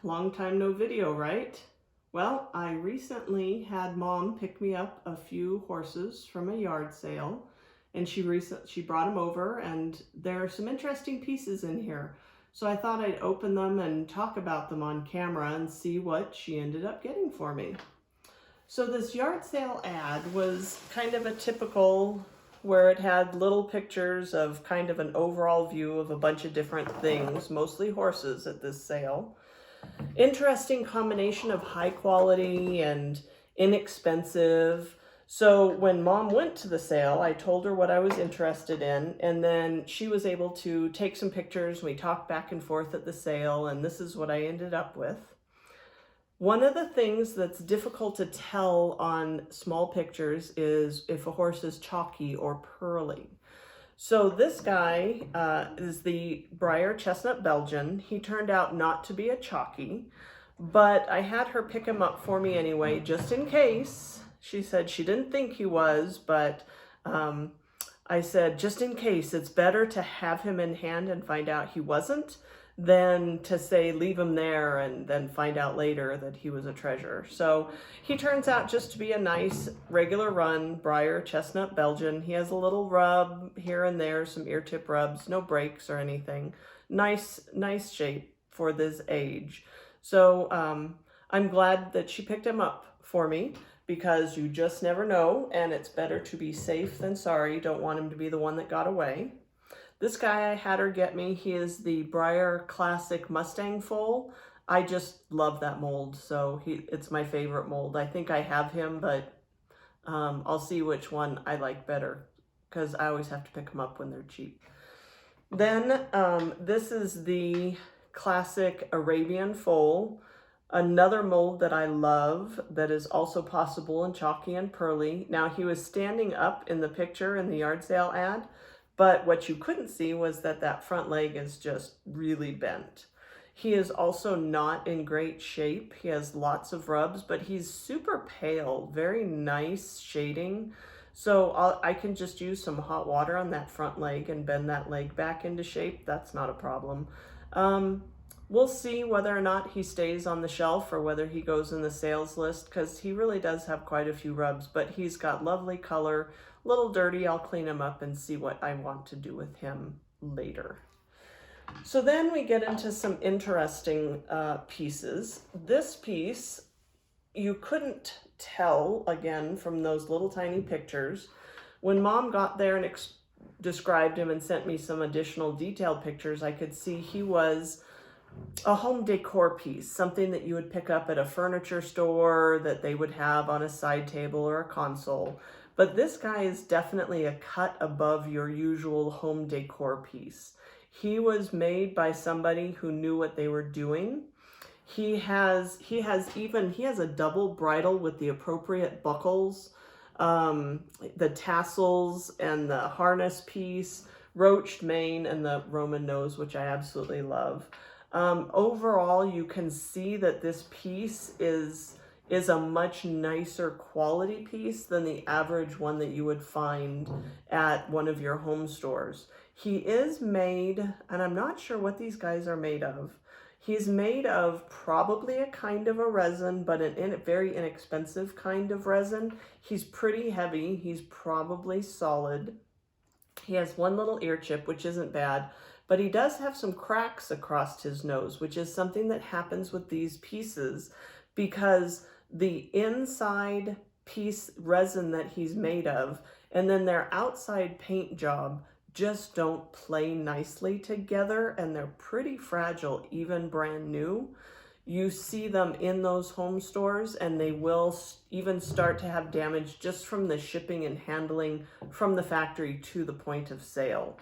Long time no video, right? Well, I recently had Mom pick me up a few horses from a yard sale, and she brought them over, and there are some interesting pieces in here. So I thought I'd open them and talk about them on camera and see what she ended up getting for me. So this yard sale ad was kind of a typical, where it had little pictures of kind of an overall view of a bunch of different things, mostly horses at this sale. Interesting combination of high quality and inexpensive. So when Mom went to the sale, I told her what I was interested in, and then she was able to take some pictures. We talked back and forth at the sale, and this is what I ended up with. One of the things that's difficult to tell on small pictures is if a horse is chalky or pearly. So this guy is the Breyer Chestnut Belgian. He turned out not to be a chalky, but I had her pick him up for me anyway, just in case. She said she didn't think he was, but I said, just in case, it's better to have him in hand and find out he wasn't than to say leave him there and then find out later that he was a treasure. So he turns out just to be a nice regular run Breyer Chestnut Belgian. He has a little rub here and there, some ear tip rubs, no breaks or anything. Nice shape for this age. So I'm glad that she picked him up for me, because you just never know, and it's better to be safe than sorry. Don't want him to be the one that got away. This guy I had her get me, he is the Breyer Classic Mustang foal. I just love that mold, so it's my favorite mold. I think I have him, but I'll see which one I like better, because I always have to pick them up when they're cheap. Then this is the Classic Arabian foal, another mold that I love that is also possible in chalky and pearly. Now, he was standing up in the picture in the yard sale ad, but what you couldn't see was that front leg is just really bent. He is also not in great shape. He has lots of rubs, but he's super pale, very nice shading. So I can just use some hot water on that front leg and bend that leg back into shape. That's not a problem. We'll see whether or not he stays on the shelf or whether he goes in the sales list, because he really does have quite a few rubs, but he's got lovely color. A little dirty, I'll clean him up and see what I want to do with him later. So then we get into some interesting pieces. This piece, you couldn't tell, again, from those little tiny pictures. When Mom got there and described him and sent me some additional detailed pictures, I could see he was a home decor piece, something that you would pick up at a furniture store that they would have on a side table or a console. But this guy is definitely a cut above your usual home decor piece. He was made by somebody who knew what they were doing. He has a double bridle with the appropriate buckles, the tassels and the harness piece, roached mane, and the Roman nose, which I absolutely love. Overall, you can see that this piece is a much nicer quality piece than the average one that you would find at one of your home stores. He is made, and I'm not sure what these guys are made of. He's made of probably a kind of a resin, but a very inexpensive kind of resin. He's pretty heavy. He's probably solid. He has one little ear chip, which isn't bad, but he does have some cracks across his nose, which is something that happens with these pieces, because the inside piece resin that he's made of and then their outside paint job just don't play nicely together, and they're pretty fragile, even brand new. You see them in those home stores, and they will even start to have damage just from the shipping and handling from the factory to the point of sale.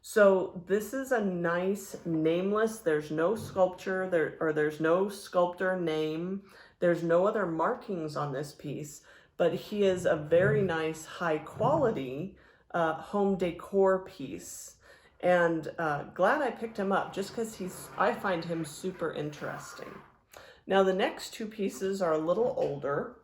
So this is a nice nameless, there's no sculpture there's no sculptor name. There's no other markings on this piece, but he is a very nice high quality home decor piece. And glad I picked him up, just because I find him super interesting. Now the next two pieces are a little older.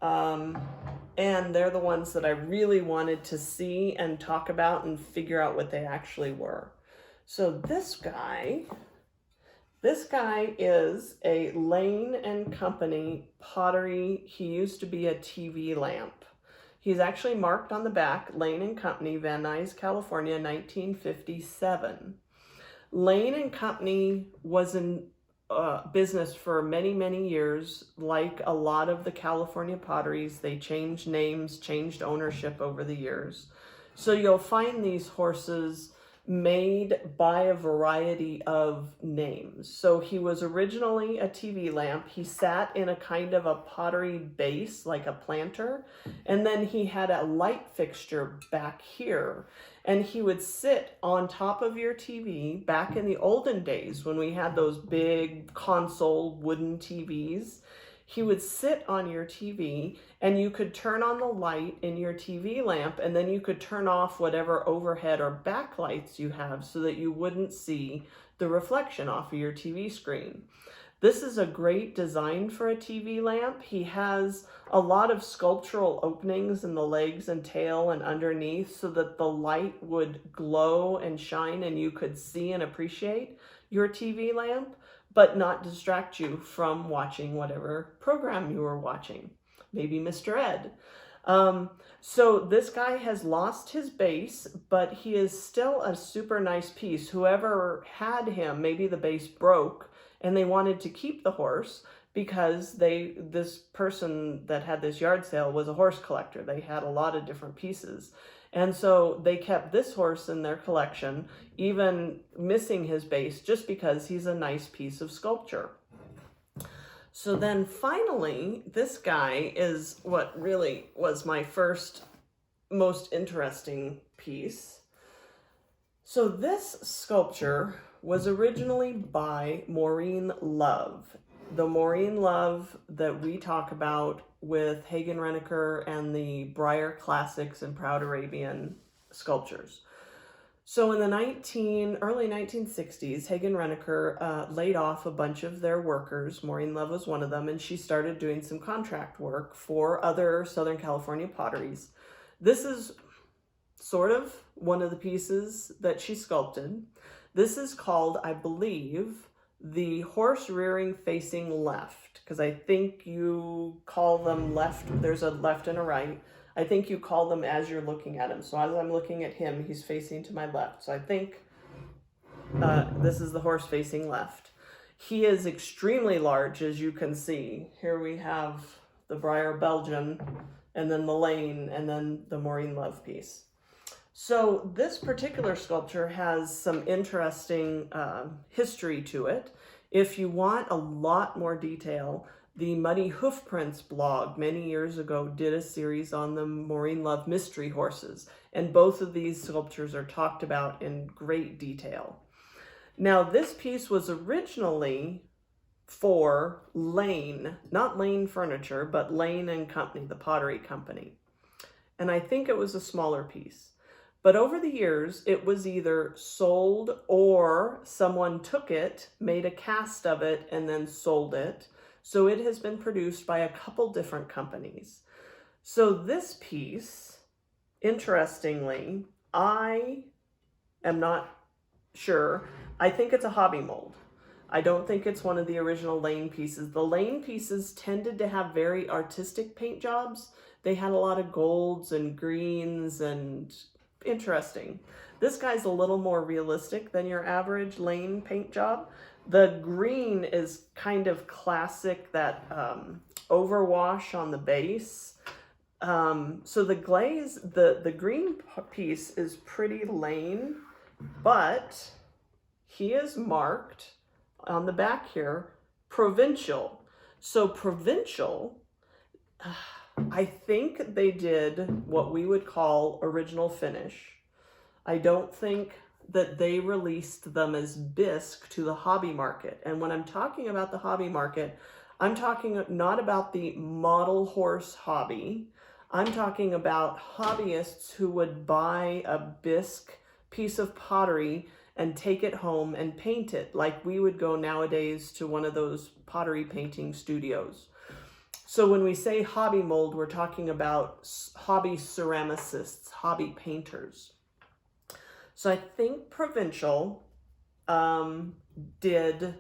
And they're the ones that I really wanted to see and talk about and figure out what they actually were. So this guy This guy is a Lane and Company pottery. He used to be a TV lamp. He's actually marked on the back, Lane and Company, Van Nuys, California, 1957. Lane and Company was in business for many, many years. Like a lot of the California potteries, they changed names, changed ownership over the years. So you'll find these horses made by a variety of names. So he was originally a TV lamp. He sat in a kind of a pottery base, like a planter, and then he had a light fixture back here. And he would sit on top of your TV back in the olden days when we had those big console wooden TVs. He would sit on your TV and you could turn on the light in your TV lamp, and then you could turn off whatever overhead or backlights you have so that you wouldn't see the reflection off of your TV screen. This is a great design for a TV lamp. He has a lot of sculptural openings in the legs and tail and underneath so that the light would glow and shine and you could see and appreciate your TV lamp, but not distract you from watching whatever program you were watching, maybe Mr. Ed. So this guy has lost his base, but he is still a super nice piece. Whoever had him, maybe the base broke and they wanted to keep the horse because this person that had this yard sale was a horse collector. They had a lot of different pieces. And so they kept this horse in their collection, even missing his base, just because he's a nice piece of sculpture. So then finally, this guy is what really was my first most interesting piece. So this sculpture was originally by Maureen Love. The Maureen Love that we talk about with Hagen Renneker and the Breyer Classics and Proud Arabian sculptures. So in the early 1960s, Hagen Renneker laid off a bunch of their workers. Maureen Love was one of them, and she started doing some contract work for other Southern California potteries. This is sort of one of the pieces that she sculpted. This is called, I believe, the horse rearing facing left, because I think you call them left. There's a left and a right. I think you call them as you're looking at him. So as I'm looking at him, he's facing to my left. So I think this is the horse facing left. He is extremely large, as you can see. Here we have the Breyer Belgian, and then the Lane, and then the Maureen Love piece. So this particular sculpture has some interesting history to it. If you want a lot more detail, the Muddy Hoofprints blog many years ago did a series on the Maureen Love mystery horses, and both of these sculptures are talked about in great detail. Now this piece was originally for Lane, not Lane Furniture, but Lane and Company, the pottery company. And I think it was a smaller piece. But over the years, it was either sold or someone took it, made a cast of it, and then sold it. So it has been produced by a couple different companies. So this piece, interestingly, I am not sure. I think it's a hobby mold. I don't think it's one of the original Lane pieces. The Lane pieces tended to have very artistic paint jobs. They had a lot of golds and greens and interesting. This guy's a little more realistic than your average Lane paint job. The green is kind of classic, that overwash on the base. So the glaze, the green piece is pretty Lane, but he is marked on the back here, Provincial. So Provincial, I think they did what we would call original finish. I don't think that they released them as bisque to the hobby market. And when I'm talking about the hobby market, I'm talking not about the model horse hobby. I'm talking about hobbyists who would buy a bisque piece of pottery and take it home and paint it, like we would go nowadays to one of those pottery painting studios. So when we say hobby mold, we're talking about hobby ceramicists, hobby painters. So I think Provincial did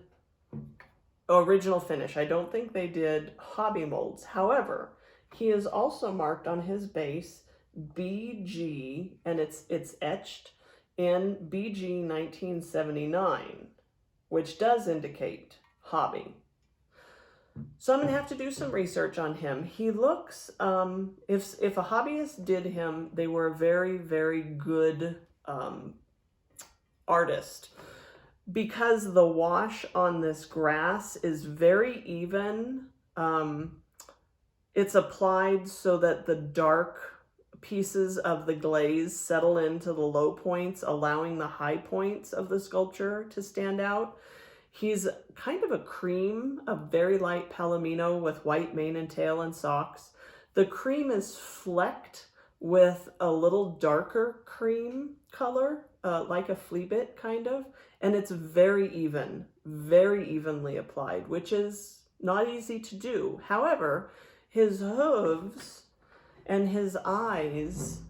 original finish. I don't think they did hobby molds. However, he is also marked on his base BG, and it's etched in BG 1979, which does indicate hobby. So I'm going to have to do some research on him. He looks, if a hobbyist did him, they were a very, very good artist, because the wash on this grass is very even. It's applied so that the dark pieces of the glaze settle into the low points, allowing the high points of the sculpture to stand out. He's kind of a cream, a very light palomino with white mane and tail and socks. The cream is flecked with a little darker cream color, like a flea bit kind of, and it's very even, very evenly applied, which is not easy to do. However, his hooves and his eyes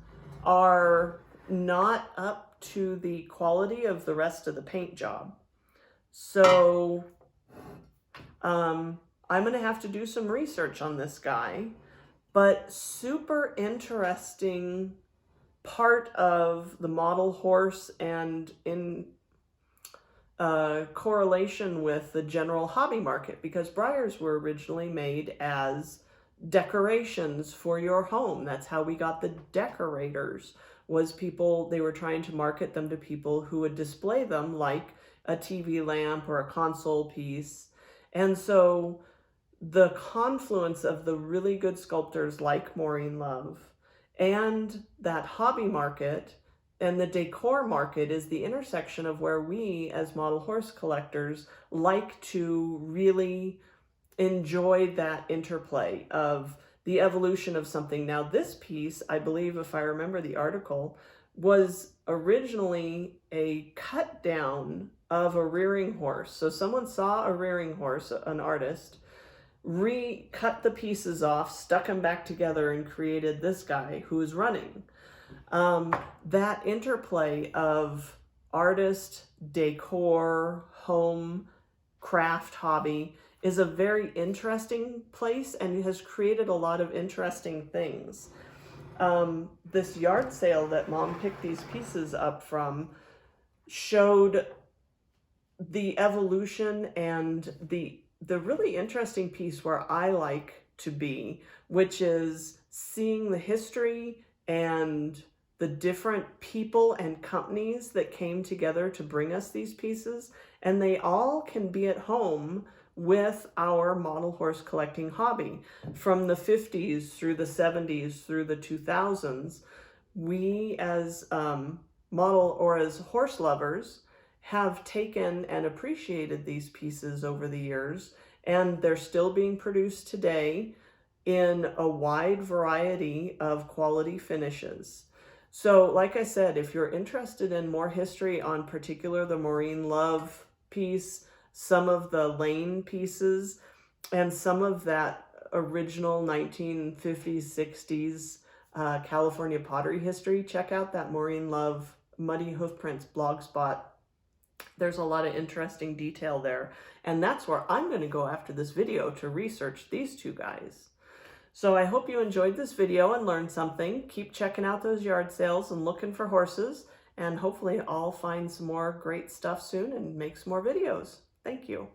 are not up to the quality of the rest of the paint job. So I'm going to have to do some research on this guy, but super interesting part of the model horse, and in correlation with the general hobby market, because Breyers were originally made as decorations for your home. That's how we got the decorators, was people, they were trying to market them to people who would display them like a TV lamp or a console piece. And so the confluence of the really good sculptors like Maureen Love and that hobby market and the decor market is the intersection of where we as model horse collectors like to really enjoy that interplay of the evolution of something. Now this piece, I believe, if I remember the article, was originally a cut down of a rearing horse. So someone saw a rearing horse, an artist, cut the pieces off, stuck them back together, and created this guy who's running. That interplay of artist, decor, home, craft, hobby is a very interesting place and has created a lot of interesting things. This yard sale that Mom picked these pieces up from showed the evolution and the really interesting piece where I like to be, which is seeing the history and the different people and companies that came together to bring us these pieces, and they all can be at home with our model horse collecting hobby. From the 50s through the 70s through the 2000s, we as model or as horse lovers have taken and appreciated these pieces over the years, and they're still being produced today in a wide variety of quality finishes. So like I said, if you're interested in more history on particular the Maureen Love piece, some of the Lane pieces, and some of that original 1950s, 60s California pottery history, check out that Maureen Love Muddy Hoofprints blogspot. There's a lot of interesting detail there, and that's where I'm going to go after this video to research these two guys. So I hope you enjoyed this video and learned something. Keep checking out those yard sales and looking for horses, and hopefully I'll find some more great stuff soon and make some more videos. Thank you.